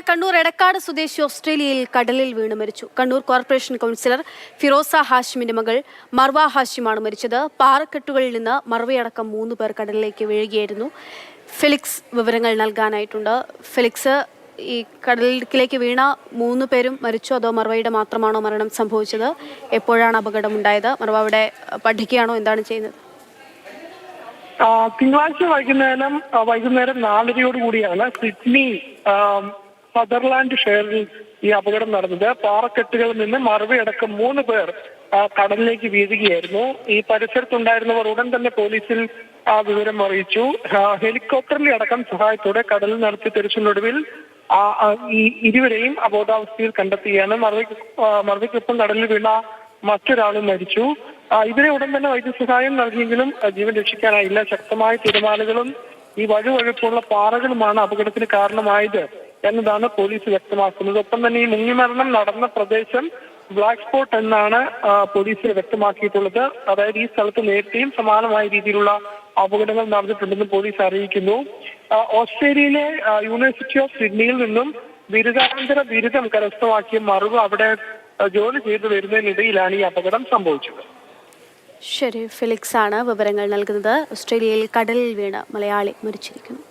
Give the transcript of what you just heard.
കണ്ണൂർ എടക്കാട് സ്വദേശി ഓസ്ട്രേലിയയിൽ കടലിൽ വീണ് മരിച്ചു. കണ്ണൂർ കോർപ്പറേഷൻ കൗൺസിലർ ഫിറോസ ഹാഷിമിന്റെ മകൾ മർവ ഹാഷിമാണ് മരിച്ചത്. പാറക്കെട്ടുകളിൽ നിന്ന് മർവയടക്കം 3 പേർ കടലിലേക്ക് വീഴുകയായിരുന്നു. ഫെലിക്സ് വിവരങ്ങൾ നൽകാനായിട്ടുണ്ട്. ഫെലിക്സ്, ഈ കടലിലേക്ക് വീണ 3 പേരും മരിച്ചു, അതോ മർവയുടെ മാത്രമാണോ മരണം സംഭവിച്ചത്? എപ്പോഴാണ് അപകടമുണ്ടായത്? മർവ അവിടെ പഠിക്കുകയാണോ? എന്താണ് ചെയ്യുന്നത്? തിങ്കളാഴ്ച വൈകുന്നേരം 4:30 സിഡ്നി സദർലാൻഡ് ഷെയറിൽ ഈ അപകടം നടന്നത്. പാറക്കെട്ടുകളിൽ നിന്ന് മറവയടക്കം 3 പേർ കടലിലേക്ക് വീഴുകയായിരുന്നു. ഈ പരിസരത്തുണ്ടായിരുന്നവർ ഉടൻ തന്നെ പോലീസിൽ വിവരം അറിയിച്ചു. ഹെലികോപ്റ്ററിലെ അടക്കം സഹായത്തോടെ കടലിൽ നടത്തിയ തെരച്ചിലിനൊടുവിൽ ഈ ഇരുവരെയും അബോധാവസ്ഥയിൽ കണ്ടെത്തുകയാണ്. മറവയ്ക്കൊപ്പം കടലിൽ വീണ മറ്റൊരാളും മരിച്ചു. ഇവരെ ഉടൻ തന്നെ വൈദ്യസഹായം നൽകിയെങ്കിലും ജീവൻ രക്ഷിക്കാനായില്ല. ശക്തമായ തിരമാലകളും ഈ വഴുവഴുപ്പുള്ള പാറകളുമാണ് അപകടത്തിന് കാരണമായത് എന്നതാണ് പോലീസ് വ്യക്തമാക്കുന്നത്. ഒപ്പം തന്നെ ഈ മുങ്ങിമരണം നടന്ന പ്രദേശം ബ്ലാക്ക് സ്പോട്ട് എന്നാണ് പോലീസ് വ്യക്തമാക്കിയിട്ടുള്ളത്. അതായത് ഈ സ്ഥലത്ത് നേരത്തെയും സമാനമായ രീതിയിലുള്ള അപകടങ്ങൾ നടന്നിട്ടുണ്ടെന്ന് പോലീസ് അറിയിക്കുന്നു. ഓസ്ട്രേലിയയിലെ യൂണിവേഴ്സിറ്റി ഓഫ് സിഡ്നിയിൽ നിന്നും ബിരുദാനന്തര ബിരുദം കരസ്ഥമാക്കിയ മറുവ് അവിടെ ജോലി ചെയ്തു വരുന്നതിനിടയിലാണ് ഈ അപകടം സംഭവിച്ചത്. ശരി, ഫെലിക്സ് ആണ് വിവരങ്ങൾ നൽകുന്നത്. ഓസ്ട്രേലിയയിൽ കടലിൽ വീണ് മലയാളി മരിച്ചിരിക്കുന്നു.